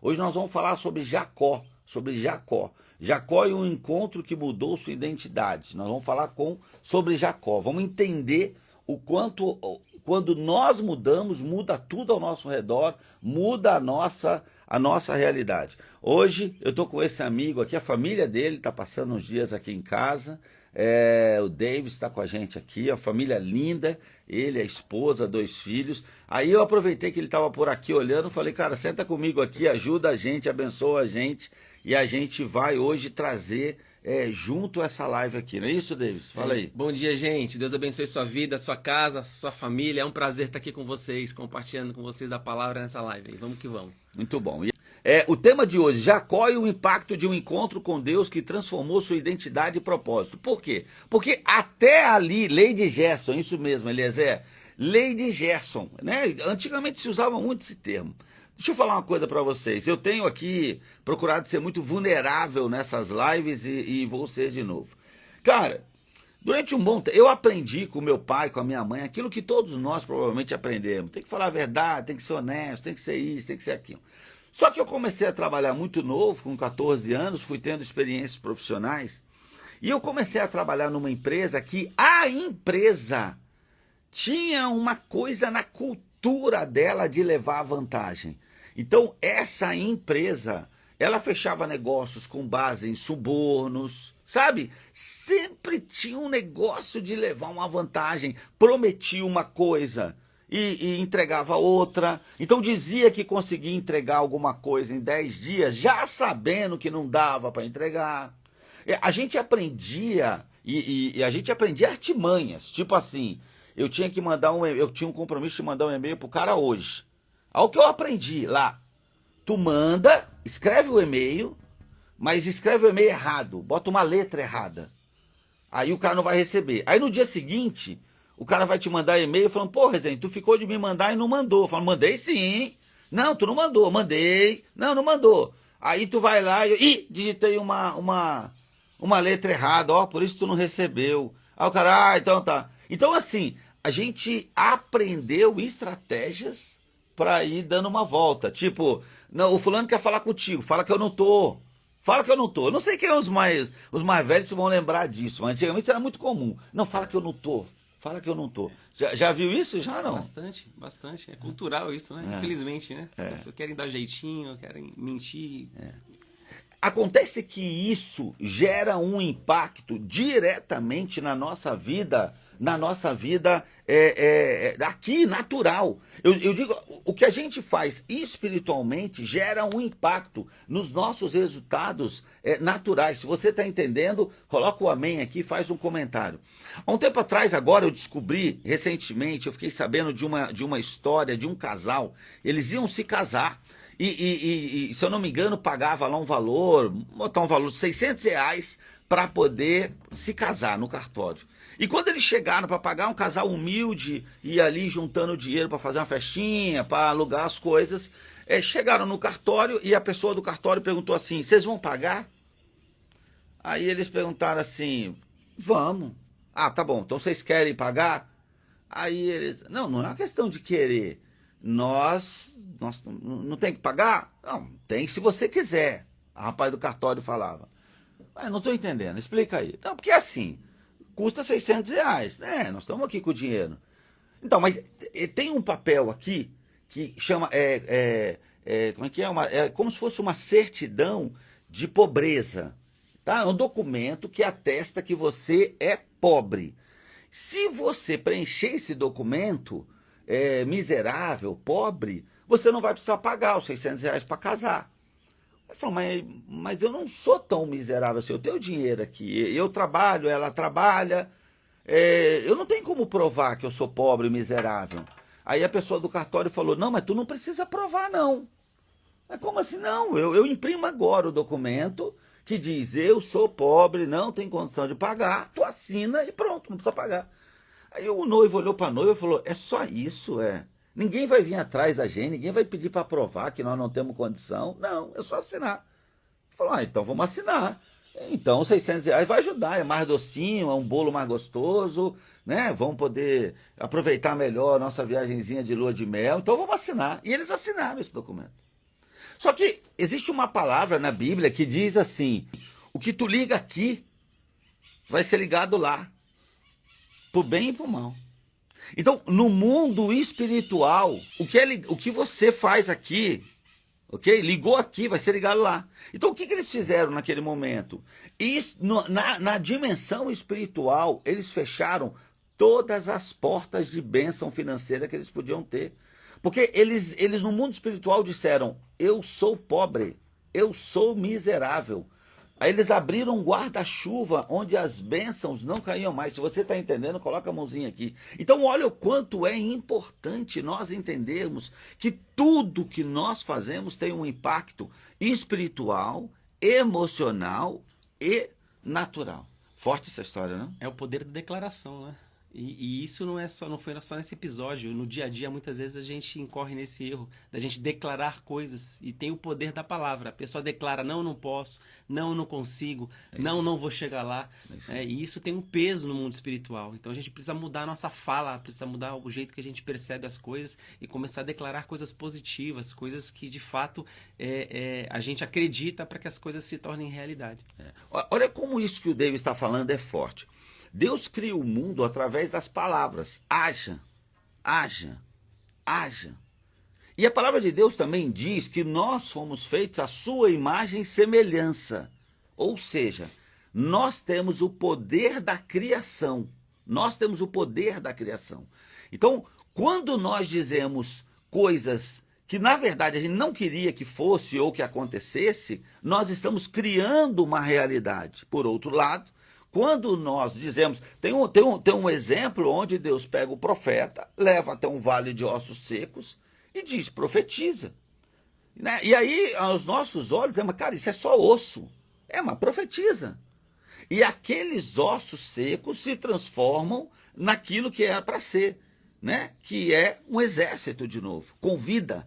Hoje nós vamos falar sobre Jacó, Jacó e um encontro que mudou sua identidade. Nós vamos falar sobre Jacó. Vamos entender o quanto, quando nós mudamos, muda tudo ao nosso redor, muda a nossa realidade. Hoje eu estou com esse amigo aqui, a família dele está passando uns dias aqui em casa. O David está com a gente aqui, a família linda, ele, a esposa, 2 filhos. Aí eu aproveitei que ele estava por aqui olhando, falei, cara, senta comigo aqui, ajuda a gente, abençoa a gente, e a gente vai hoje trazer junto essa live aqui, não é isso, David? Fala aí. Bom dia, gente, Deus abençoe sua vida, sua casa, sua família, é um prazer estar aqui com vocês, compartilhando com vocês a palavra nessa live, vamos que vamos. Muito bom. O tema de hoje, Jacó e o impacto de um encontro com Deus que transformou sua identidade e propósito. Por quê? Porque até ali, lei de Gerson, isso mesmo, Eliezer, lei de Gerson, né? Antigamente se usava muito esse termo. Deixa eu falar uma coisa para vocês, eu tenho aqui procurado ser muito vulnerável nessas lives e vou ser de novo. Cara, durante um bom tempo, eu aprendi com meu pai, com a minha mãe, aquilo que todos nós provavelmente aprendemos. Tem que falar a verdade, tem que ser honesto, tem que ser isso, tem que ser aquilo. Só que eu comecei a trabalhar muito novo, com 14 anos, fui tendo experiências profissionais, e eu comecei a trabalhar numa empresa que a empresa tinha uma coisa na cultura dela de levar vantagem. Então, essa empresa, ela fechava negócios com base em subornos, sabe? Sempre tinha um negócio de levar uma vantagem, prometia uma coisa e entregava outra. Então dizia que conseguia entregar alguma coisa em 10 dias, já sabendo que não dava para entregar. A gente aprendia, e a gente aprendia artimanhas, tipo assim, eu tinha um compromisso de mandar um e-mail pro cara hoje. Olha o que eu aprendi lá. Tu manda, escreve o e-mail, mas escreve o e-mail errado, bota uma letra errada. Aí o cara não vai receber. Aí no dia seguinte, o cara vai te mandar e-mail falando, pô, Rezende, tu ficou de me mandar e não mandou. Eu falo, mandei sim. Não, tu não mandou. Mandei. Não, não mandou. Aí tu vai lá e digitei uma letra errada, ó, por isso tu não recebeu. Aí o cara, então tá. Então assim, a gente aprendeu estratégias para ir dando uma volta. Tipo, não, o fulano quer falar contigo, fala que eu não tô. Fala que eu não tô. Eu não sei quem é os mais velhos vão lembrar disso, mas antigamente isso era muito comum. Não, fala que eu não tô. Fala que eu não tô. Já viu isso? Já não? Bastante, bastante. É cultural isso, né? Infelizmente, né? As pessoas querem dar jeitinho, querem mentir. Acontece que isso gera um impacto diretamente na nossa vida aqui, natural. Eu digo, o que a gente faz espiritualmente gera um impacto nos nossos resultados naturais. Se você está entendendo, coloca o amém aqui, faz um comentário. Há um tempo atrás, agora, eu descobri, recentemente, eu fiquei sabendo de uma história de um casal, eles iam se casar. E se eu não me engano, pagava lá botar um valor de R$600 para poder se casar no cartório. E quando eles chegaram para pagar, um casal humilde, e ali juntando dinheiro para fazer uma festinha, para alugar as coisas, chegaram no cartório e a pessoa do cartório perguntou assim, vocês vão pagar? Aí eles perguntaram assim, vamos. Ah, tá bom, então vocês querem pagar? Aí eles, não é uma questão de querer. Nós não tem que pagar? Não, tem se você quiser. A rapaz do cartório falava. Mas não estou entendendo, explica aí. Não, porque assim, custa R$600, né? Nós estamos aqui com o dinheiro. Então, mas tem um papel aqui que chama, como é que é? É como se fosse uma certidão de pobreza. Tá? É um documento que atesta que você é pobre. Se você preencher esse documento, miserável, pobre, você não vai precisar pagar os R$600 para casar. Ele falou, mas eu não sou tão miserável assim, eu tenho dinheiro aqui, eu trabalho, ela trabalha, eu não tenho como provar que eu sou pobre e miserável. Aí a pessoa do cartório falou, não, mas tu não precisa provar não. Mas como assim? Não, eu imprimo agora o documento que diz, eu sou pobre, não tenho condição de pagar, tu assina e pronto, não precisa pagar. Aí o noivo olhou para a noiva e falou, é só isso, Ninguém vai vir atrás da gente, ninguém vai pedir para provar que nós não temos condição. Não, é só assinar. Falou, então vamos assinar. Então R$600 vai ajudar, é mais docinho, é um bolo mais gostoso, né? Vamos poder aproveitar melhor a nossa viagenzinha de lua de mel. Então vamos assinar. E eles assinaram esse documento. Só que existe uma palavra na Bíblia que diz assim: o que tu liga aqui vai ser ligado lá, pro bem e pro mal. Então, no mundo espiritual, o que você faz aqui, ok? Ligou aqui, vai ser ligado lá. Então, o que eles fizeram naquele momento? Na dimensão espiritual, eles fecharam todas as portas de bênção financeira que eles podiam ter. Porque eles no mundo espiritual disseram: eu sou pobre, eu sou miserável. Aí eles abriram um guarda-chuva onde as bênçãos não caíam mais. Se você está entendendo, coloca a mãozinha aqui. Então olha o quanto é importante nós entendermos que tudo que nós fazemos tem um impacto espiritual, emocional e natural. Forte essa história, não? É o poder da declaração, né? E isso não foi só nesse episódio. No dia a dia, muitas vezes a gente incorre nesse erro da gente declarar coisas e tem o poder da palavra. A pessoa declara: não, não posso, não, não consigo, não vou chegar lá. E isso tem um peso no mundo espiritual. Então a gente precisa mudar a nossa fala, precisa mudar o jeito que a gente percebe as coisas e começar a declarar coisas positivas, coisas que de fato a gente acredita para que as coisas se tornem realidade. Olha como isso que o David está falando é forte. Deus cria o mundo através das palavras. Haja, haja, haja. E a palavra de Deus também diz que nós fomos feitos à sua imagem e semelhança. Ou seja, nós temos o poder da criação. Nós temos o poder da criação. Então, quando nós dizemos coisas que na verdade a gente não queria que fosse ou que acontecesse, nós estamos criando uma realidade. Por outro lado, quando nós dizemos, tem um exemplo onde Deus pega o profeta, leva até um vale de ossos secos e diz: profetiza. Né? E aí, aos nossos olhos, mas cara, isso é só osso. Mas profetiza. E aqueles ossos secos se transformam naquilo que era para ser, né? Que é um exército de novo, com vida.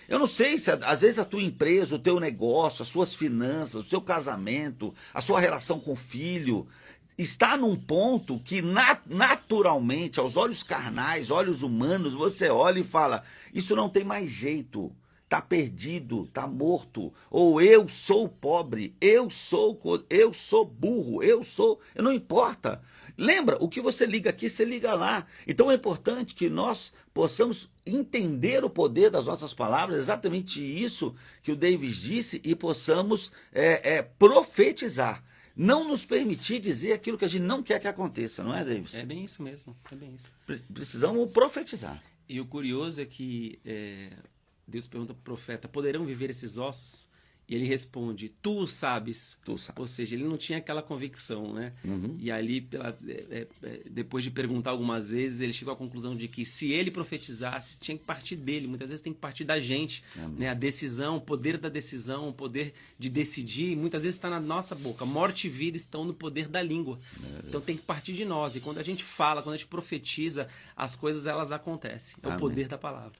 Eu não sei se às vezes a tua empresa, o teu negócio, as suas finanças, o seu casamento, a sua relação com o filho, está num ponto que naturalmente, aos olhos carnais, olhos humanos, você olha e fala: isso não tem mais jeito, está perdido, está morto, ou eu sou pobre, eu sou burro, não importa. Lembra, o que você liga aqui, você liga lá. Então é importante que nós possamos entender o poder das nossas palavras, exatamente isso que o Davis disse, e possamos profetizar. Não nos permitir dizer aquilo que a gente não quer que aconteça, não é, Davis? É bem isso mesmo, é bem isso. Precisamos profetizar. E o curioso é que Deus pergunta para o profeta: poderão viver esses ossos? E ele responde: tu sabes. Ou seja, ele não tinha aquela convicção, né? Uhum. E ali, depois de perguntar algumas vezes, ele chegou à conclusão de que se ele profetizasse, tinha que partir dele. Muitas vezes tem que partir da gente, né? A decisão, o poder da decisão, o poder de decidir, muitas vezes está na nossa boca. Morte e vida estão no poder da língua. Então tem que partir de nós. E quando a gente fala, quando a gente profetiza, as coisas elas acontecem. É o poder da palavra.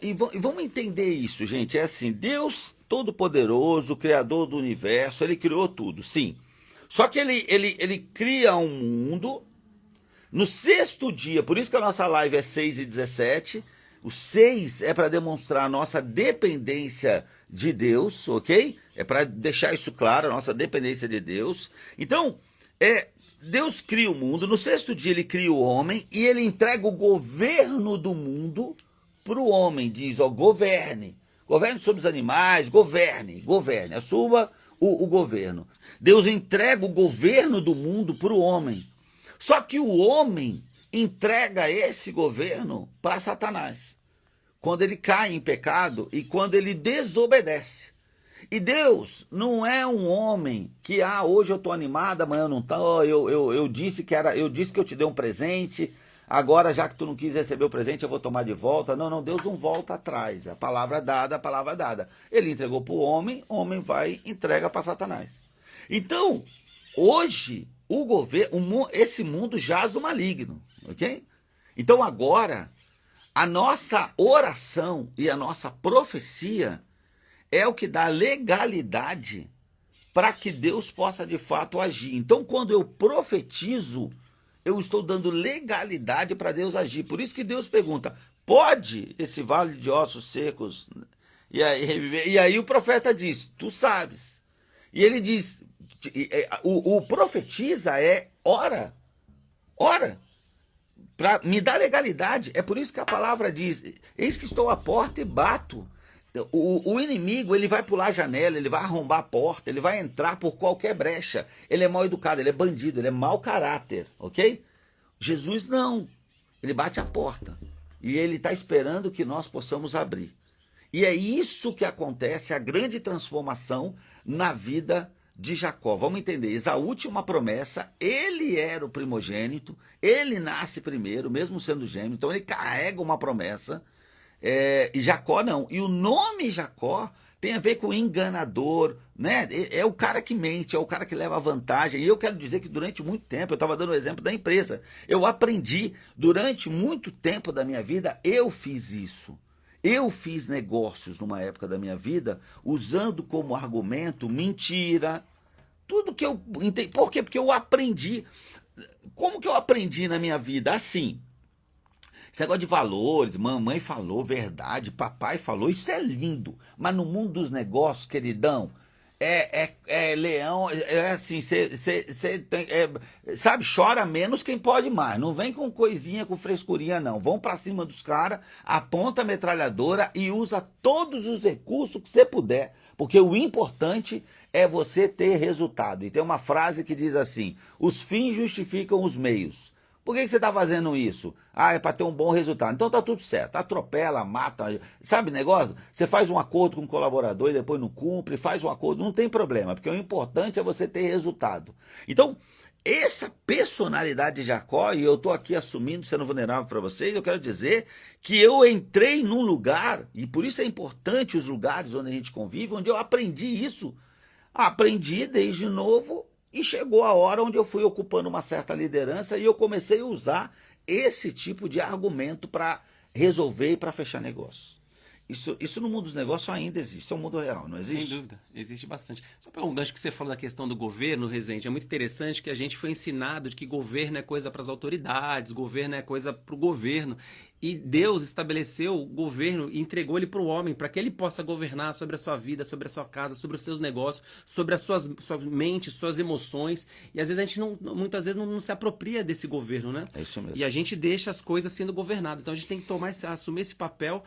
E vamos entender isso, gente. É assim: Deus Todo-Poderoso, Criador do Universo, Ele criou tudo, sim. Só que ele cria um mundo no sexto dia. Por isso que a nossa live é 6:17. O 6 é para demonstrar a nossa dependência de Deus, ok? É para deixar isso claro, a nossa dependência de Deus. Então, Deus cria o mundo. No sexto dia Ele cria o homem e Ele entrega o governo do mundo para o homem. Diz: governe sobre os animais, governe, assuma o governo. Deus entrega o governo do mundo para o homem. Só que o homem entrega esse governo para Satanás, quando ele cai em pecado e quando ele desobedece. E Deus não é um homem que, hoje eu estou animado, amanhã eu não estou, eu disse que eu te dei um presente, agora, já que tu não quis receber o presente, eu vou tomar de volta. Não, Deus não volta atrás. A palavra dada, a palavra dada. Ele entregou para o homem vai e entrega para Satanás. Então, hoje, esse mundo jaz do maligno, ok? Então, agora, a nossa oração e a nossa profecia é o que dá legalidade para que Deus possa, de fato, agir. Então, quando eu profetizo, eu estou dando legalidade para Deus agir. Por isso que Deus pergunta: pode esse vale de ossos secos? E aí o profeta diz, tu sabes. E ele diz, o profetiza ora, ora, para me dar legalidade. É por isso que a palavra diz, eis que estou à porta e bato. O inimigo, ele vai pular a janela, ele vai arrombar a porta, ele vai entrar por qualquer brecha. Ele é mal educado, ele é bandido, ele é mau caráter, ok? Jesus não, ele bate a porta e ele está esperando que nós possamos abrir. E é isso que acontece, a grande transformação na vida de Jacó. Vamos entender, Esaú tinha uma promessa, ele era o primogênito, ele nasce primeiro, mesmo sendo gêmeo, então ele carrega uma promessa. E Jacó não. E o nome Jacó tem a ver com enganador, né? É o cara que mente, é o cara que leva vantagem. E eu quero dizer que durante muito tempo, eu estava dando o exemplo da empresa, eu aprendi, durante muito tempo da minha vida, eu fiz isso. Eu fiz negócios numa época da minha vida, usando como argumento mentira, tudo que eu entendi. Por quê? Porque eu aprendi. Como que eu aprendi na minha vida? Assim. Esse negócio de valores, mamãe falou, verdade, papai falou, isso é lindo. Mas no mundo dos negócios, queridão, leão, assim, você sabe, chora menos quem pode mais. Não vem com coisinha, com frescurinha, não. Vão pra cima dos caras, aponta a metralhadora e usa todos os recursos que você puder. Porque o importante é você ter resultado. E tem uma frase que diz assim, os fins justificam os meios. Por que você está fazendo isso? É para ter um bom resultado. Então tá tudo certo. Atropela, mata. Sabe negócio? Você faz um acordo com um colaborador e depois não cumpre, faz um acordo, não tem problema, porque o importante é você ter resultado. Então, essa personalidade de Jacó, e eu estou aqui assumindo, sendo vulnerável para vocês, eu quero dizer que eu entrei num lugar, e por isso é importante os lugares onde a gente convive, onde eu aprendi isso. Aprendi desde novo. E chegou a hora onde eu fui ocupando uma certa liderança e eu comecei a usar esse tipo de argumento para resolver e para fechar negócios. Isso no mundo dos negócios ainda existe, é um mundo real, não existe? Sem dúvida, existe bastante. Só pegar um gancho que você falou da questão do governo, Rezende, é muito interessante que a gente foi ensinado de que governo é coisa para as autoridades, governo é coisa para o governo. E Deus estabeleceu o governo e entregou ele para o homem, para que ele possa governar sobre a sua vida, sobre a sua casa, sobre os seus negócios, sobre a sua mente, suas emoções. E às vezes a gente muitas vezes não se apropria desse governo, né? É isso mesmo. E a gente deixa as coisas sendo governadas. Então a gente tem que assumir esse papel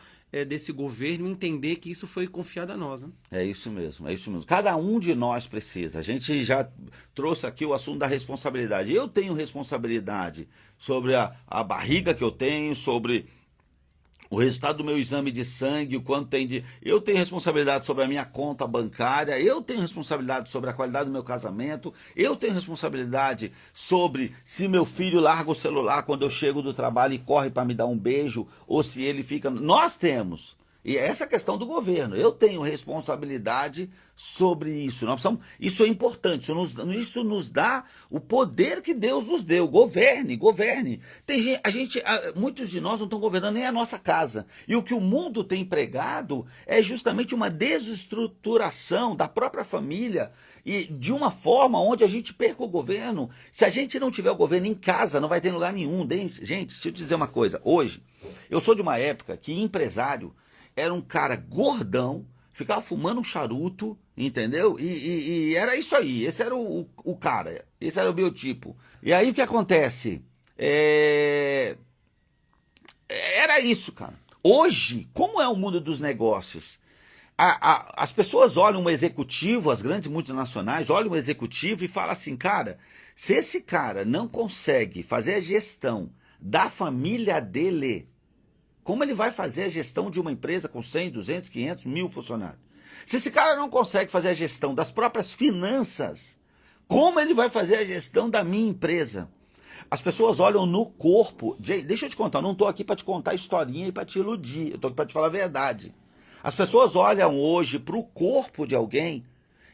desse governo e entender que isso foi confiado a nós, né? É isso mesmo, é isso mesmo. Cada um de nós precisa. A gente já trouxe aqui o assunto da responsabilidade. Eu tenho responsabilidade sobre a barriga que eu tenho, sobre o resultado do meu exame de sangue, o quanto tem de... Eu tenho responsabilidade sobre a minha conta bancária, eu tenho responsabilidade sobre a qualidade do meu casamento, eu tenho responsabilidade sobre se meu filho larga o celular quando eu chego do trabalho e corre para me dar um beijo, ou se ele fica... Nós temos. E essa é a questão do governo. Eu tenho responsabilidade sobre isso. Isso é importante. Isso nos dá o poder que Deus nos deu. Governe. Muitos de nós não estão governando nem a nossa casa. E o que o mundo tem pregado é justamente uma desestruturação da própria família e de uma forma onde a gente perca o governo. Se a gente não tiver o governo em casa, não vai ter lugar nenhum. Gente, deixa eu te dizer uma coisa. Hoje, eu sou de uma época que empresário era um cara gordão, ficava fumando um charuto, entendeu? E era isso aí, esse era o cara, esse era o biotipo. E aí o que acontece? Era isso, cara. Hoje, como é o mundo dos negócios? As pessoas olham um executivo, as grandes multinacionais olham um executivo e falam assim, cara, se esse cara não consegue fazer a gestão da família dele, como ele vai fazer a gestão de uma empresa com 100, 200, 500, 1000 funcionários? Se esse cara não consegue fazer a gestão das próprias finanças, como ele vai fazer a gestão da minha empresa? As pessoas olham no corpo. Deixa eu te contar, eu não estou aqui para te contar historinha e para te iludir, eu estou aqui para te falar a verdade. As pessoas olham hoje para o corpo de alguém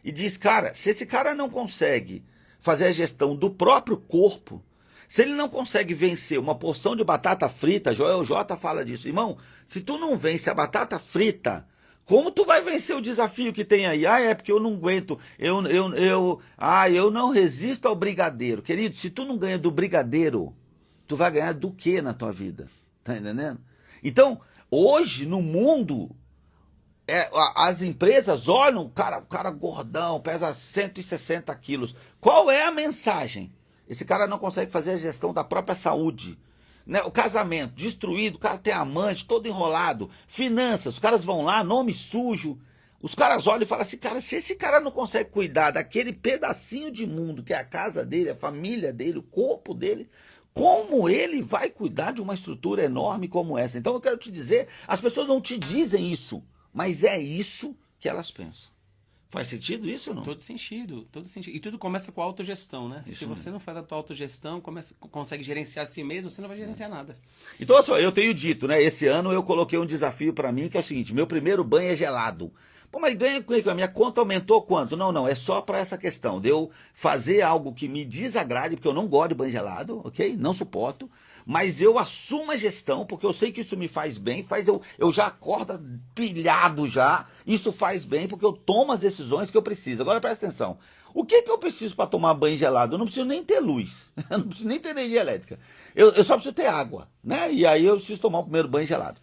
e diz, cara, se esse cara não consegue fazer a gestão do próprio corpo, se ele não consegue vencer uma porção de batata frita, Joel J fala disso, irmão, se tu não vence a batata frita, como tu vai vencer o desafio que tem aí? É porque eu não aguento, eu não resisto ao brigadeiro. Querido, se tu não ganha do brigadeiro, tu vai ganhar do que na tua vida? Tá entendendo? Então, hoje no mundo, as empresas olham, o cara gordão, pesa 160 quilos. Qual é a mensagem? Esse cara não consegue fazer a gestão da própria saúde. Né? O casamento destruído, o cara tem amante, todo enrolado. Finanças, os caras vão lá, nome sujo. Os caras olham e falam assim, cara, se esse cara não consegue cuidar daquele pedacinho de mundo que é a casa dele, a família dele, o corpo dele, como ele vai cuidar de uma estrutura enorme como essa? Então eu quero te dizer, as pessoas não te dizem isso, mas é isso que elas pensam. Faz sentido isso ou não? Todo sentido, todo sentido. E tudo começa com a autogestão, né? Isso Se você não faz a tua autogestão, consegue gerenciar a si mesmo, você não vai gerenciar nada. Então, olha só, eu tenho dito, né? Esse ano eu coloquei um desafio para mim, que é o seguinte: meu primeiro banho é gelado. Pô, mas ganha com a minha conta aumentou quanto? Não, é só para essa questão de eu fazer algo que me desagrade, porque eu não gosto de banho gelado, ok? Não suporto, mas eu assumo a gestão, porque eu sei que isso me faz bem, eu já acordo pilhado já, isso faz bem, porque eu tomo as decisões que eu preciso. Agora presta atenção, o que eu preciso para tomar banho gelado? Eu não preciso nem ter luz, eu não preciso nem ter energia elétrica, eu só preciso ter água, né? E aí eu preciso tomar o primeiro banho gelado.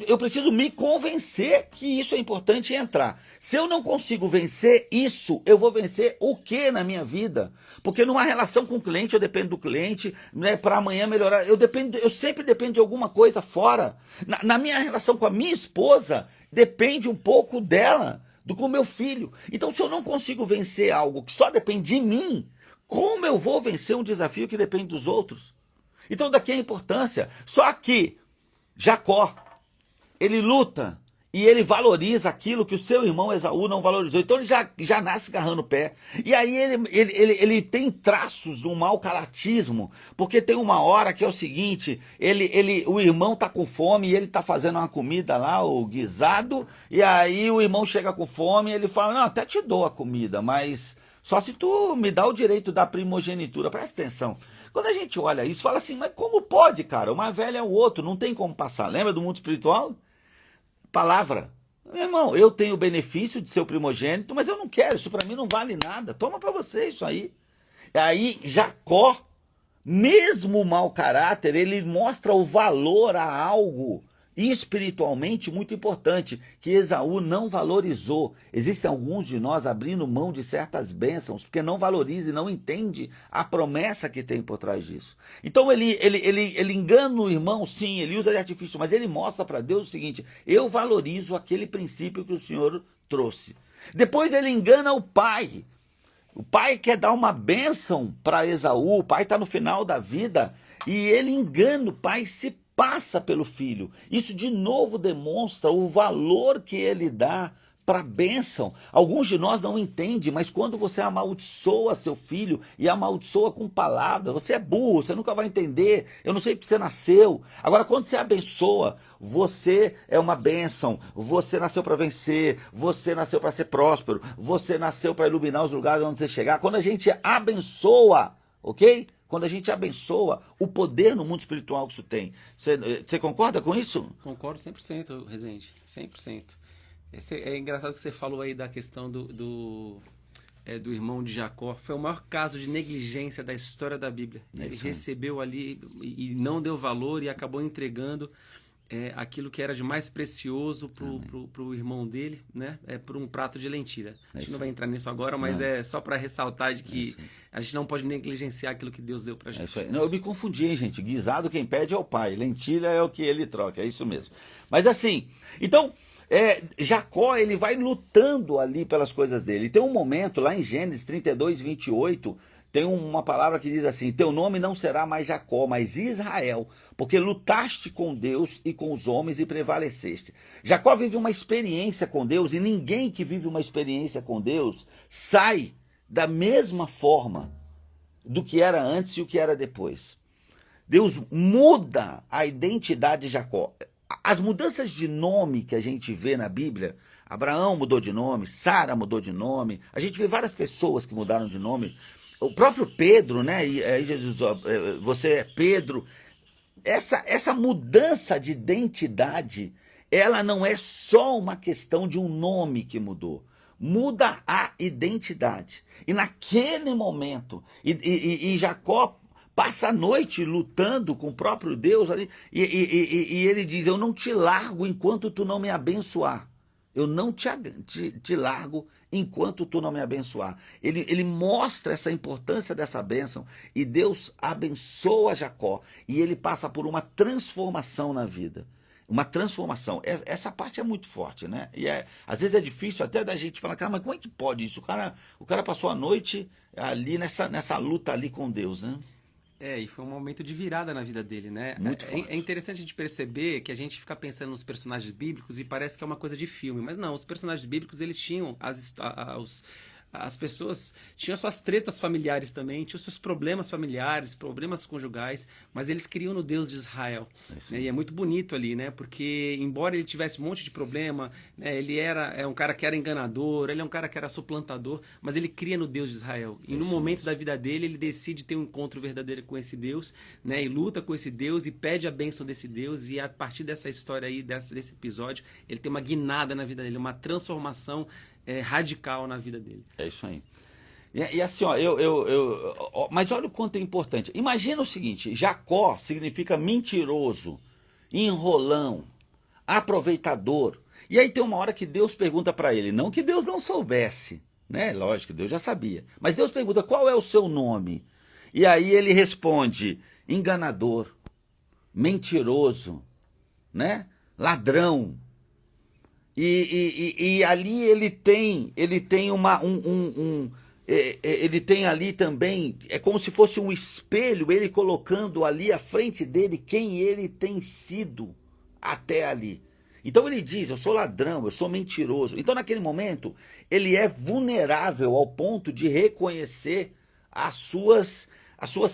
Eu preciso me convencer que isso é importante entrar. Se eu não consigo vencer isso, eu vou vencer o que na minha vida? Porque numa relação com o cliente, eu dependo do cliente, né, para amanhã melhorar. Eu sempre dependo de alguma coisa fora. Na minha relação com a minha esposa, depende um pouco dela, com o meu filho. Então, se eu não consigo vencer algo que só depende de mim, como eu vou vencer um desafio que depende dos outros? Então, daqui a importância. Só que Jacó, ele luta e ele valoriza aquilo que o seu irmão Esaú não valorizou. Então ele já nasce agarrando o pé. E aí ele tem traços de um mau caratismo, porque tem uma hora que é o seguinte, o irmão tá com fome e ele tá fazendo uma comida lá, o guisado, e aí o irmão chega com fome e ele fala, não, até te dou a comida, mas só se tu me dá o direito da primogenitura. Presta atenção. Quando a gente olha isso, fala assim, mas como pode, cara? Uma velha é o outro, não tem como passar. Lembra do mundo espiritual? Palavra. Meu irmão, eu tenho o benefício de ser o primogênito, mas eu não quero, isso para mim não vale nada. Toma para você isso aí. Aí Jacó, mesmo o mau caráter, ele mostra o valor a algo espiritualmente muito importante, que Esaú não valorizou. Existem alguns de nós abrindo mão de certas bênçãos, porque não valoriza e não entende a promessa que tem por trás disso. Então ele engana o irmão, sim, ele usa de artifício, mas ele mostra para Deus o seguinte, eu valorizo aquele princípio que o Senhor trouxe. Depois ele engana o pai. O pai quer dar uma bênção para Esaú, o pai está no final da vida, e ele engana o pai, se passa pelo filho. Isso de novo demonstra o valor que ele dá para a bênção. Alguns de nós não entendem, mas quando você amaldiçoa seu filho e amaldiçoa com palavras, você é burro, você nunca vai entender, eu não sei porque você nasceu. Agora, quando você abençoa, você é uma bênção, você nasceu para vencer, você nasceu para ser próspero, você nasceu para iluminar os lugares onde você chegar. Quando a gente abençoa, ok? Quando a gente abençoa, o poder no mundo espiritual que isso tem. Você concorda com isso? Concordo 100%, Rezende. 100%. É engraçado que você falou aí da questão do irmão de Jacó. Foi o maior caso de negligência da história da Bíblia. Ele recebeu ali e não deu valor e acabou entregando aquilo que era de mais precioso pro irmão dele, né? Por um prato de lentilha. A gente não vai entrar nisso agora, mas é só para ressaltar de que a gente não pode negligenciar aquilo que Deus deu pra gente. Não, eu me confundi, hein, gente. Guisado quem pede é o pai, lentilha é o que ele troca, é isso mesmo. Mas assim, então, Jacó, ele vai lutando ali pelas coisas dele. E tem um momento lá em Gênesis 32, 28, tem uma palavra que diz assim, teu nome não será mais Jacó, mas Israel, porque lutaste com Deus e com os homens e prevaleceste. Jacó vive uma experiência com Deus e ninguém que vive uma experiência com Deus sai da mesma forma do que era antes e o que era depois. Deus muda a identidade de Jacó. As mudanças de nome que a gente vê na Bíblia, Abraão mudou de nome, Sara mudou de nome, a gente vê várias pessoas que mudaram de nome. O próprio Pedro, né? E aí Jesus, você é Pedro. Essa mudança de identidade, ela não é só uma questão de um nome que mudou. Muda a identidade. E naquele momento, e Jacó passa a noite lutando com o próprio Deus ali, e ele diz, eu não te largo enquanto tu não me abençoar. Eu não te largo enquanto tu não me abençoar. Ele mostra essa importância dessa bênção e Deus abençoa Jacó e ele passa por uma transformação na vida. Uma transformação. Essa parte é muito forte, né? E às vezes é difícil até da gente falar, cara, mas como é que pode isso? O cara passou a noite ali nessa luta ali com Deus, né? E foi um momento de virada na vida dele, né? Muito forte. É interessante a gente perceber que a gente fica pensando nos personagens bíblicos e parece que é uma coisa de filme, mas não, os personagens bíblicos, eles tinham as pessoas tinham suas tretas familiares também, tinham seus problemas familiares, problemas conjugais, mas eles criam no Deus de Israel. Né? E é muito bonito ali, né? Porque embora ele tivesse um monte de problema, né? Ele é um cara que era enganador, ele é um cara que era suplantador, mas ele cria no Deus de Israel. E no momento da vida dele, ele decide ter um encontro verdadeiro com esse Deus, né? E luta com esse Deus e pede a bênção desse Deus. E a partir dessa história aí, desse episódio, ele tem uma guinada na vida dele, uma transformação radical na vida dele. É isso aí. E assim, ó, mas olha o quanto é importante. Imagina o seguinte: Jacó significa mentiroso, enrolão, aproveitador. E aí tem uma hora que Deus pergunta para ele, não que Deus não soubesse, né? Lógico que Deus já sabia. Mas Deus pergunta, qual é o seu nome? E aí ele responde, enganador, mentiroso, né? Ladrão. E ali ele tem ele tem ali também, é como se fosse um espelho, ele colocando ali à frente dele quem ele tem sido até ali. Então ele diz, eu sou ladrão, eu sou mentiroso. Então naquele momento ele é vulnerável ao ponto de reconhecer as suas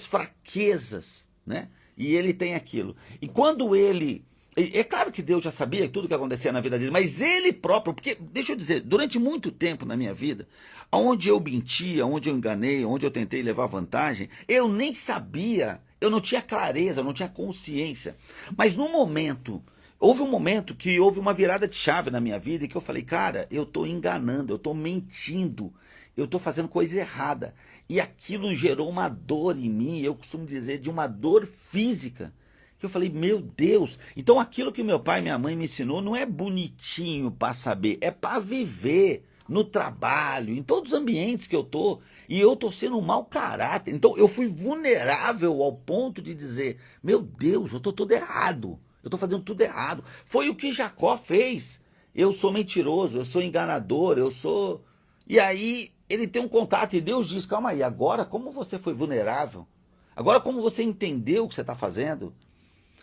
fraquezas, né? E ele tem aquilo. E quando ele... É claro que Deus já sabia tudo que acontecia na vida dele, mas ele próprio, porque, deixa eu dizer, durante muito tempo na minha vida, onde eu mentia, onde eu enganei, onde eu tentei levar vantagem, eu nem sabia, eu não tinha clareza, eu não tinha consciência. Mas no momento, houve um momento que houve uma virada de chave na minha vida e que eu falei, cara, eu estou enganando, eu estou mentindo, eu estou fazendo coisa errada. E aquilo gerou uma dor em mim, eu costumo dizer, de uma dor física. Que eu falei, meu Deus, então aquilo que meu pai e minha mãe me ensinou não é bonitinho para saber, é para viver no trabalho, em todos os ambientes que eu tô, e eu tô sendo um mau caráter. Então eu fui vulnerável ao ponto de dizer, meu Deus, eu tô todo errado, eu tô fazendo tudo errado. Foi o que Jacó fez. Eu sou mentiroso, eu sou enganador, eu sou... E aí ele tem um contato e Deus diz, calma aí, agora como você foi vulnerável, agora como você entendeu o que você está fazendo,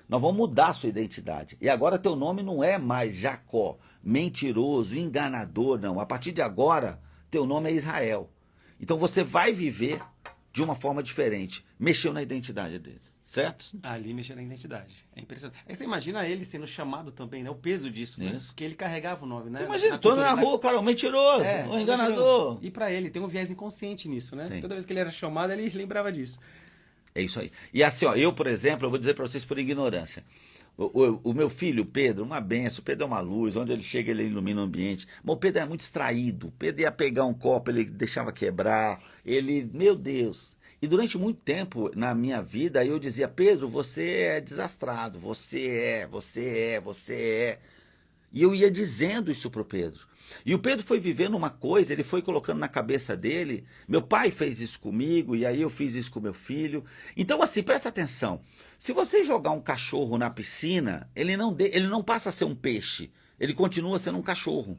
nós vamos mudar a sua identidade. E agora teu nome não é mais Jacó, mentiroso, enganador, não. A partir de agora, teu nome é Israel. Então você vai viver de uma forma diferente. Mexeu na identidade dele, certo? Ali mexeu na identidade. É impressionante. Aí você imagina ele sendo chamado também, né? O peso disso, né? Porque ele carregava o nome, né? Imagina, tô na rua, cara, um mentiroso, um enganador. E para ele, tem um viés inconsciente nisso, né? Tem. Toda vez que ele era chamado, ele lembrava disso. É isso aí. E assim, ó, eu, por exemplo, eu vou dizer para vocês por ignorância. O meu filho, Pedro, uma benção, o Pedro é uma luz, onde ele chega, ele ilumina o ambiente. Mas o Pedro era muito distraído. O Pedro ia pegar um copo, ele deixava quebrar. Ele, meu Deus. E durante muito tempo na minha vida, eu dizia, Pedro, você é desastrado, você é. E eu ia dizendo isso pro Pedro. E o Pedro foi vivendo uma coisa, ele foi colocando na cabeça dele, meu pai fez isso comigo, e aí eu fiz isso com meu filho. Então assim, presta atenção, se você jogar um cachorro na piscina, ele não passa a ser um peixe, ele continua sendo um cachorro,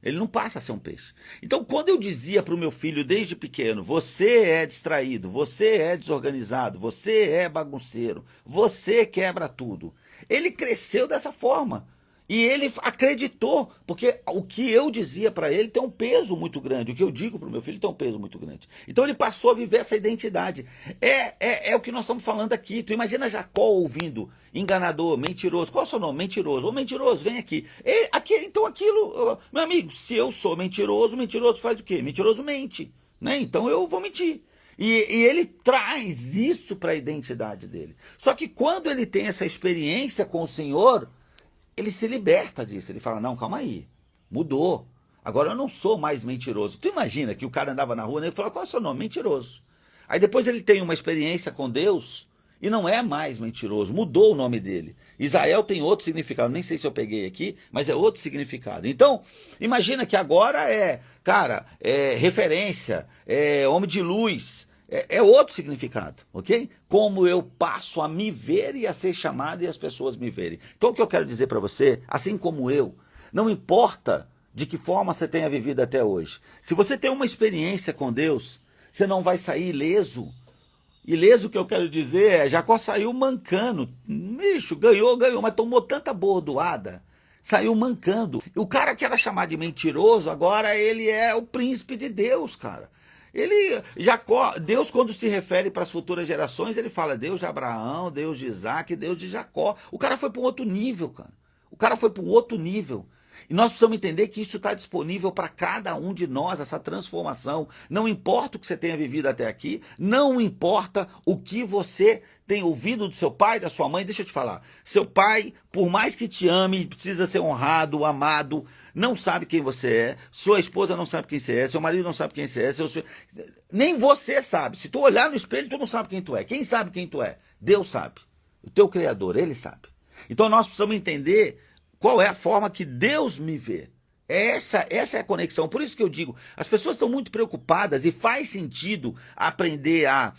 ele não passa a ser um peixe. Então quando eu dizia para o meu filho desde pequeno, você é distraído, você é desorganizado, você é bagunceiro, você quebra tudo, ele cresceu dessa forma. E ele acreditou, porque o que eu dizia para ele tem um peso muito grande. O que eu digo para o meu filho tem um peso muito grande. Então ele passou a viver essa identidade. É o que nós estamos falando aqui. Tu imagina Jacó ouvindo, enganador, mentiroso. Qual é o seu nome? Mentiroso. Ô mentiroso, vem aqui. Então aquilo, meu amigo, se eu sou mentiroso, mentiroso faz o quê? Mentiroso mente, né? Então eu vou mentir. E ele traz isso para a identidade dele. Só que quando ele tem essa experiência com o Senhor, ele se liberta disso, ele fala, não, calma aí, mudou, agora eu não sou mais mentiroso. Tu imagina que o cara andava na rua, né, e falava, qual é o seu nome? Mentiroso. Aí depois ele tem uma experiência com Deus, E não é mais mentiroso, mudou o nome dele. Israel tem outro significado, nem sei se eu peguei aqui, mas é outro significado. Então, imagina que agora é referência, é homem de luz, é outro significado, ok? Como eu passo a me ver e a ser chamado e as pessoas me verem. Então, o que eu quero dizer para você, assim como eu, não importa de que forma você tenha vivido até hoje. Se você tem uma experiência com Deus, você não vai sair ileso. Ileso, que eu quero dizer, Jacó saiu mancando. Bicho, ganhou, mas tomou tanta bordoada. Saiu mancando. O cara que era chamado de mentiroso, agora ele é o príncipe de Deus, cara. Jacó, Deus, quando se refere para as futuras gerações, ele fala Deus de Abraão, Deus de Isaac, Deus de Jacó. O cara foi para um outro nível, cara. O cara foi para um outro nível. E nós precisamos entender que isso está disponível para cada um de nós, essa transformação. Não importa o que você tenha vivido até aqui, não importa o que você tem ouvido do seu pai, da sua mãe. Deixa eu te falar, seu pai, por mais que te ame, precisa ser honrado, amado, não sabe quem você é, sua esposa não sabe quem você é, seu marido não sabe quem você é, nem você sabe. Se tu olhar no espelho, tu não sabe quem tu é. Quem sabe quem tu é? Deus sabe. O teu Criador, ele sabe. Então nós precisamos entender qual é a forma que Deus me vê. Essa é a conexão. Por isso que eu digo, as pessoas estão muito preocupadas e faz sentido aprender a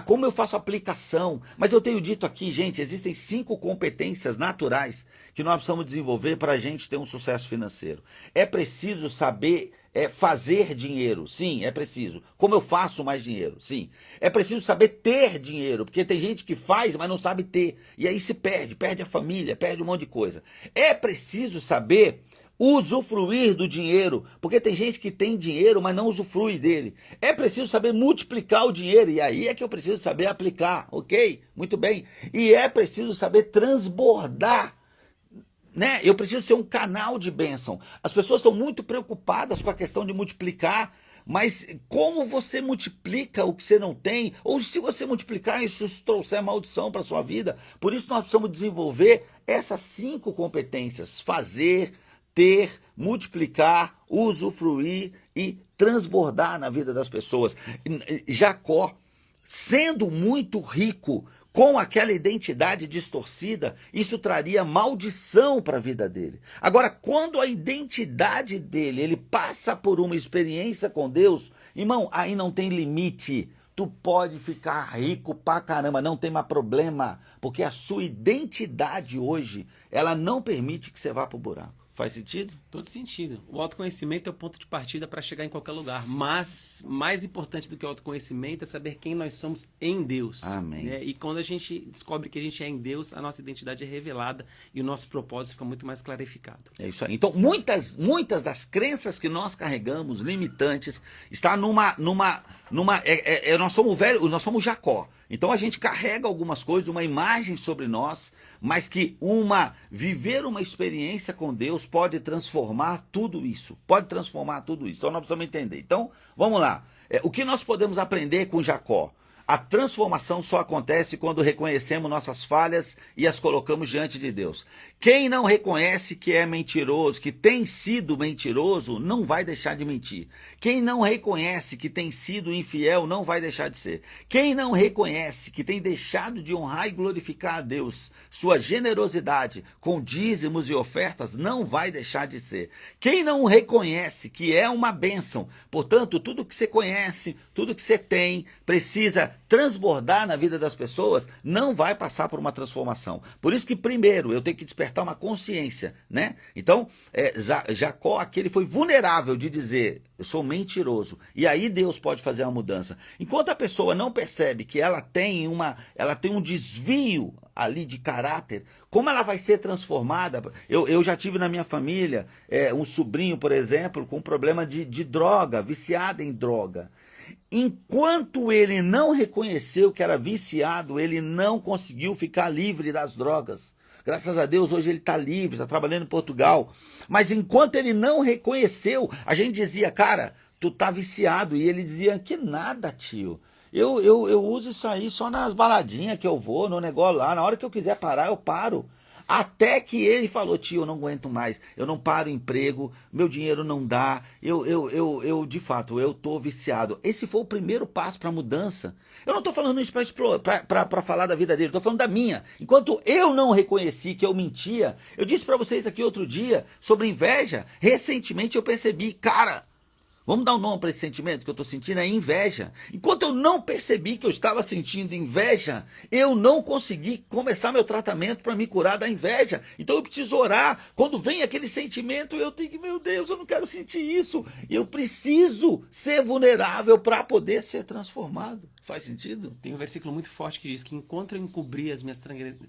como eu faço aplicação. Mas eu tenho dito aqui, gente, existem 5 competências naturais que nós precisamos desenvolver para a gente ter um sucesso financeiro. É preciso saber fazer dinheiro, sim, é preciso. Como eu faço mais dinheiro, sim. É preciso saber ter dinheiro, porque tem gente que faz, mas não sabe ter. E aí se perde a família, perde um monte de coisa. É preciso saber usufruir do dinheiro, porque tem gente que tem dinheiro, mas não usufrui dele. É preciso saber multiplicar o dinheiro, e aí é que eu preciso saber aplicar, ok? Muito bem. E é preciso saber transbordar, né? Eu preciso ser um canal de bênção. As pessoas estão muito preocupadas com a questão de multiplicar, mas como você multiplica o que você não tem? Ou se você multiplicar, isso trouxer maldição para a sua vida. Por isso nós precisamos desenvolver essas 5 competências: fazer, ter, multiplicar, usufruir e transbordar na vida das pessoas. Jacó, sendo muito rico, com aquela identidade distorcida, isso traria maldição para a vida dele. Agora, quando a identidade dele, ele passa por uma experiência com Deus, irmão, aí não tem limite. Tu pode ficar rico pra caramba, não tem mais problema, porque a sua identidade hoje, ela não permite que você vá pro buraco. Faz sentido? Todo sentido. O autoconhecimento é o ponto de partida para chegar em qualquer lugar. Mas, mais importante do que o autoconhecimento é saber quem nós somos em Deus. Amém. Né? E quando a gente descobre que a gente é em Deus, a nossa identidade é revelada e o nosso propósito fica muito mais clarificado. É isso aí. Então, muitas das crenças que nós carregamos, limitantes, está nós somos Jacó. Então a gente carrega algumas coisas, uma imagem sobre nós, mas que viver uma experiência com Deus pode transformar tudo isso. Pode transformar tudo isso. Então nós precisamos entender. Então, vamos lá. O que nós podemos aprender com Jacó? A transformação só acontece quando reconhecemos nossas falhas e as colocamos diante de Deus. Quem não reconhece que é mentiroso, que tem sido mentiroso, não vai deixar de mentir. Quem não reconhece que tem sido infiel, não vai deixar de ser. Quem não reconhece que tem deixado de honrar e glorificar a Deus, sua generosidade com dízimos e ofertas, não vai deixar de ser. Quem não reconhece que é uma bênção, portanto, tudo que você conhece, tudo que você tem, precisa transbordar na vida das pessoas, não vai passar por uma transformação. Por isso que primeiro eu tenho que despertar uma consciência, né? Então, Jacó, aquele foi vulnerável de dizer, eu sou mentiroso. E aí Deus pode fazer uma mudança. Enquanto a pessoa não percebe que ela tem um desvio ali de caráter, como ela vai ser transformada? Eu já tive na minha família um sobrinho, por exemplo, com problema de droga, viciado em droga. Enquanto ele não reconheceu que era viciado, ele não conseguiu ficar livre das drogas. Graças a Deus, hoje ele está livre, está trabalhando em Portugal. Mas enquanto ele não reconheceu, a gente dizia, cara, tu tá viciado. E ele dizia, que nada, tio. Eu uso isso aí só nas baladinhas que eu vou, no negócio lá. Na hora que eu quiser parar, eu paro. Até que ele falou, tio, eu não aguento mais, eu não paro emprego, meu dinheiro não dá, de fato, eu tô viciado. Esse foi o primeiro passo para a mudança. Eu não estou falando isso para falar da vida dele, eu estou falando da minha. Enquanto eu não reconheci que eu mentia, eu disse para vocês aqui outro dia sobre inveja, recentemente eu percebi, cara, vamos dar um nome para esse sentimento que eu estou sentindo, é inveja. Enquanto eu não percebi que eu estava sentindo inveja, eu não consegui começar meu tratamento para me curar da inveja. Então eu preciso orar. Quando vem aquele sentimento, eu tenho que, meu Deus, eu não quero sentir isso. Eu preciso ser vulnerável para poder ser transformado. Faz sentido? Tem um versículo muito forte que diz que enquanto eu encobri as minhas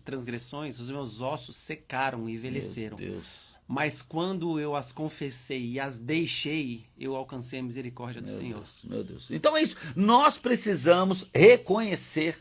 transgressões, os meus ossos secaram e envelheceram. Meu Deus. Mas quando eu as confessei e as deixei, eu alcancei a misericórdia do Senhor. Meu Deus. Então é isso. Nós precisamos reconhecer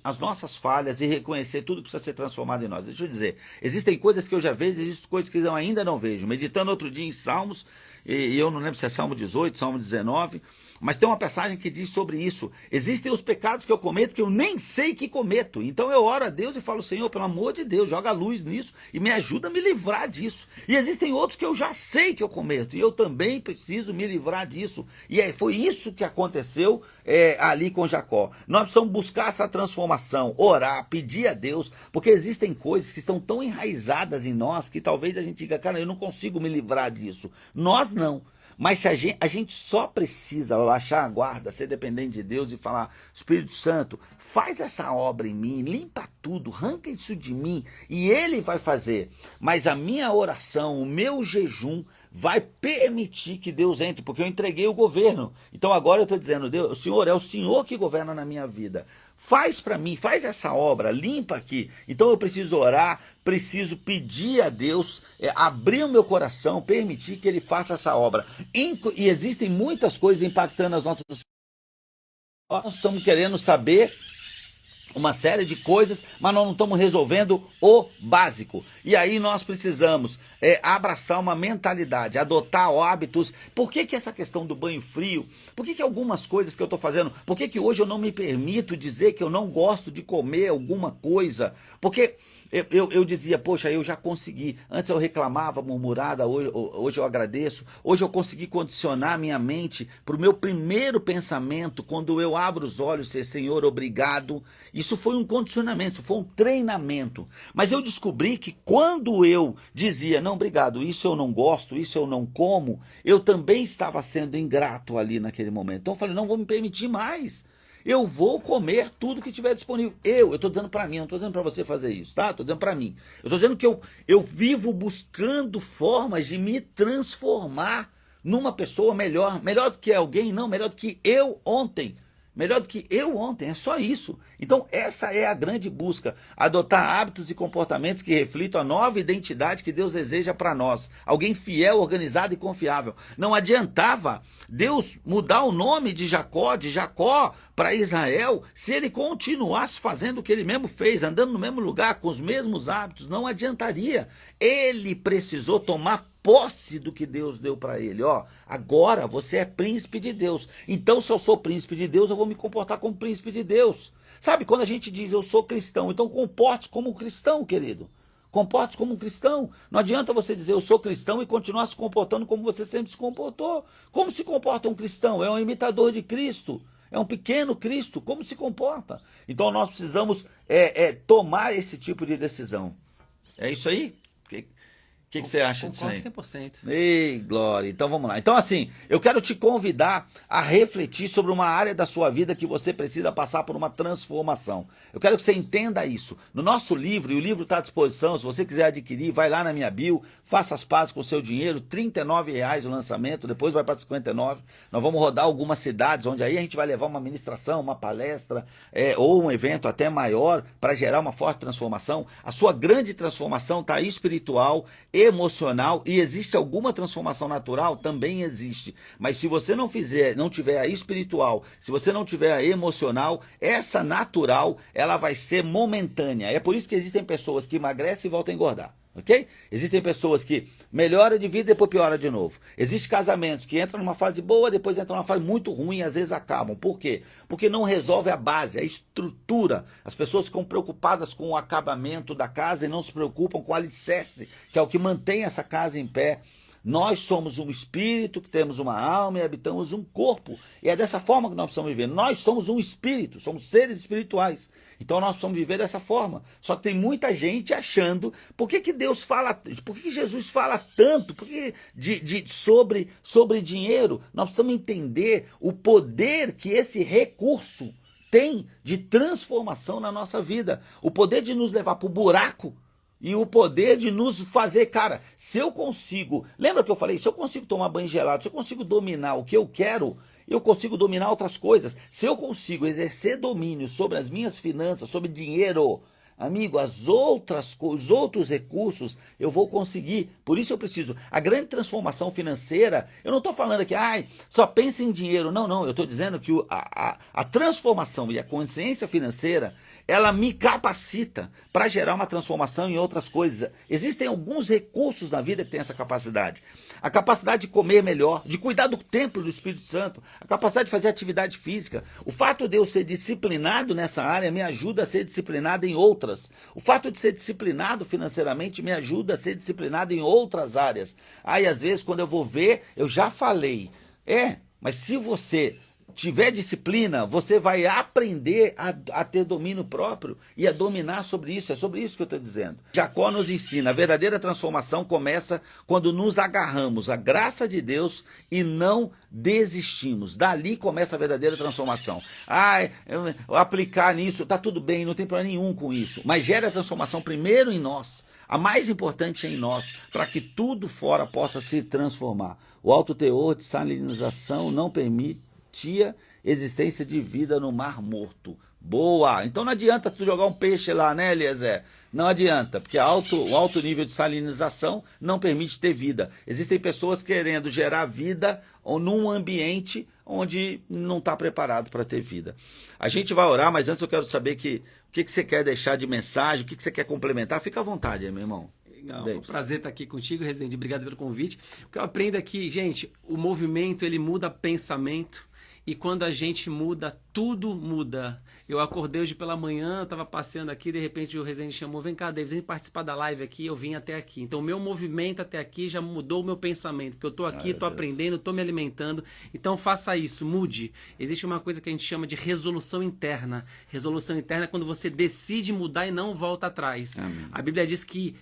as nossas falhas e reconhecer tudo que precisa ser transformado em nós. Deixa eu dizer, existem coisas que eu já vejo, existem coisas que eu ainda não vejo. Meditando outro dia em Salmos, e eu não lembro se é Salmo 18, Salmo 19, mas tem uma passagem que diz sobre isso. Existem os pecados que eu cometo que eu nem sei que cometo. Então eu oro a Deus e falo, Senhor, pelo amor de Deus, joga luz nisso e me ajuda a me livrar disso. E existem outros que eu já sei que eu cometo e eu também preciso me livrar disso. E foi isso que aconteceu ali com Jacó. Nós precisamos buscar essa transformação, orar, pedir a Deus, porque existem coisas que estão tão enraizadas em nós que talvez a gente diga, cara, eu não consigo me livrar disso. Nós não. Mas se a gente só precisa baixar a guarda, ser dependente de Deus e falar, Espírito Santo, faz essa obra em mim, limpa tudo, arranca isso de mim, e Ele vai fazer. Mas a minha oração, o meu jejum, vai permitir que Deus entre, porque eu entreguei o governo. Então agora eu estou dizendo, Deus, Senhor, é o Senhor que governa na minha vida. Faz para mim, faz essa obra, limpa aqui. Então eu preciso orar, preciso pedir a Deus, abrir o meu coração, permitir que Ele faça essa obra. E existem muitas coisas impactando as nossas vidas. Nós estamos querendo saber uma série de coisas, mas nós não estamos resolvendo o básico. E aí nós precisamos abraçar uma mentalidade, adotar hábitos. Por que essa questão do banho frio? Por que algumas coisas que eu estou fazendo? Por que hoje eu não me permito dizer que eu não gosto de comer alguma coisa? Porque eu dizia, poxa, eu já consegui. Antes eu reclamava, murmurada, hoje eu agradeço. Hoje eu consegui condicionar minha mente para o meu primeiro pensamento, quando eu abro os olhos, ser Senhor, obrigado. Isso foi um condicionamento, foi um treinamento. Mas eu descobri que quando eu dizia, não, obrigado, isso eu não gosto, isso eu não como, eu também estava sendo ingrato ali naquele momento. Então eu falei, não vou me permitir mais. Eu vou comer tudo que tiver disponível. Eu estou dizendo para mim, não estou dizendo para você fazer isso, tá? Estou dizendo para mim. Eu estou dizendo que eu vivo buscando formas de me transformar numa pessoa melhor do que alguém, não, melhor do que eu ontem. Melhor do que eu ontem, é só isso. Então essa é a grande busca, adotar hábitos e comportamentos que reflitam a nova identidade que Deus deseja para nós. Alguém fiel, organizado e confiável. Não adiantava Deus mudar o nome de Jacó para Israel, se ele continuasse fazendo o que ele mesmo fez, andando no mesmo lugar, com os mesmos hábitos, não adiantaria. Ele precisou tomar posse do que Deus deu para ele. Agora você é príncipe de Deus. Então, se eu sou príncipe de Deus, eu vou me comportar como príncipe de Deus. Sabe, quando a gente diz eu sou cristão, então comporte-se como um cristão, querido. Comporte-se como um cristão. Não adianta você dizer eu sou cristão e continuar se comportando como você sempre se comportou. Como se comporta um cristão? É um imitador de Cristo. É um pequeno Cristo. Como se comporta? Então nós precisamos tomar esse tipo de decisão. É isso aí? O que você acha disso aí? 100%. Ei, glória. Então vamos lá. Então assim, eu quero te convidar a refletir sobre uma área da sua vida que você precisa passar por uma transformação. Eu quero que você entenda isso. No nosso livro, e o livro está à disposição, se você quiser adquirir, vai lá na minha bio, faça as pazes com o seu dinheiro, R$ 39,00 o lançamento, depois vai para 59. Nós vamos rodar algumas cidades, onde aí a gente vai levar uma ministração, uma palestra, ou um evento até maior, para gerar uma forte transformação. A sua grande transformação está espiritual, emocional, e existe alguma transformação natural? Também existe. Mas se você não tiver a espiritual, se você não tiver a emocional, essa natural, ela vai ser momentânea. É por isso que existem pessoas que emagrecem e voltam a engordar. Ok? Existem pessoas que melhoram de vida e depois piora de novo. Existem casamentos que entram numa fase boa, depois entram numa fase muito ruim e às vezes acabam. Por quê? Porque não resolve a base, a estrutura. As pessoas ficam preocupadas com o acabamento da casa e não se preocupam com o alicerce, que é o que mantém essa casa em pé. Nós somos um espírito que temos uma alma e habitamos um corpo. E é dessa forma que nós precisamos viver. Nós somos um espírito, somos seres espirituais. Então nós precisamos viver dessa forma. Só que tem muita gente achando, por que Deus fala, por que Jesus fala tanto sobre dinheiro? Nós precisamos entender o poder que esse recurso tem de transformação na nossa vida. O poder de nos levar para o buraco. E o poder de nos fazer, cara, se eu consigo, lembra que eu falei, se eu consigo tomar banho gelado, se eu consigo dominar o que eu quero, eu consigo dominar outras coisas. Se eu consigo exercer domínio sobre as minhas finanças, sobre dinheiro, amigo, os outros recursos eu vou conseguir. Por isso eu preciso. A grande transformação financeira, eu não estou falando aqui, só pensa em dinheiro. Não, eu estou dizendo que a transformação e a consciência financeira, ela me capacita para gerar uma transformação em outras coisas. Existem alguns recursos na vida que têm essa capacidade. A capacidade de comer melhor, de cuidar do templo do Espírito Santo, a capacidade de fazer atividade física. O fato de eu ser disciplinado nessa área me ajuda a ser disciplinado em outras. O fato de ser disciplinado financeiramente me ajuda a ser disciplinado em outras áreas. Aí às vezes quando eu vou ver, eu já falei. Mas se você tiver disciplina, você vai aprender a ter domínio próprio e a dominar sobre isso. É sobre isso que eu estou dizendo. Jacó nos ensina, a verdadeira transformação começa quando nos agarramos à graça de Deus e não desistimos. Dali começa a verdadeira transformação. Aplicar nisso, tá tudo bem, não tem problema nenhum com isso. Mas gera a transformação primeiro em nós. A mais importante é em nós, para que tudo fora possa se transformar. O alto teor de salinização não permitia existência de vida no Mar Morto. Boa! Então não adianta tu jogar um peixe lá, né, Eliezer? Não adianta, porque o alto nível de salinização não permite ter vida. Existem pessoas querendo gerar vida num ambiente onde não está preparado para ter vida. A gente vai orar, mas antes eu quero saber o que você quer deixar de mensagem, o que você quer complementar. Fica à vontade aí, meu irmão. Legal, é um prazer estar aqui contigo, Rezende. Obrigado pelo convite. O que eu aprendo aqui, gente, o movimento ele muda pensamento. E quando a gente muda, tudo muda. Eu acordei hoje pela manhã, estava passeando aqui, de repente o Rezende chamou, vem cá, David, vem participar da live aqui, eu vim até aqui. Então o meu movimento até aqui já mudou o meu pensamento, porque eu estou aqui, estou aprendendo, estou me alimentando. Então faça isso, mude. Existe uma coisa que a gente chama de resolução interna. Resolução interna é quando você decide mudar e não volta atrás. Amém. A Bíblia diz que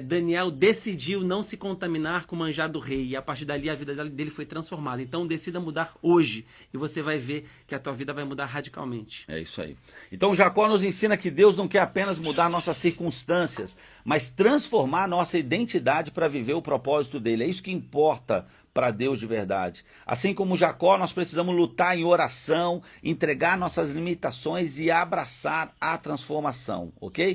Daniel decidiu não se contaminar com o manjar do rei e a partir dali a vida dele foi transformada. Então decida mudar hoje e você vai ver que a tua vida vai mudar radicalmente. É isso aí. Então Jacó nos ensina que Deus não quer apenas mudar nossas circunstâncias, mas transformar nossa identidade para viver o propósito dele. É isso que importa para Deus de verdade. Assim como Jacó, nós precisamos lutar em oração, entregar nossas limitações e abraçar a transformação, ok?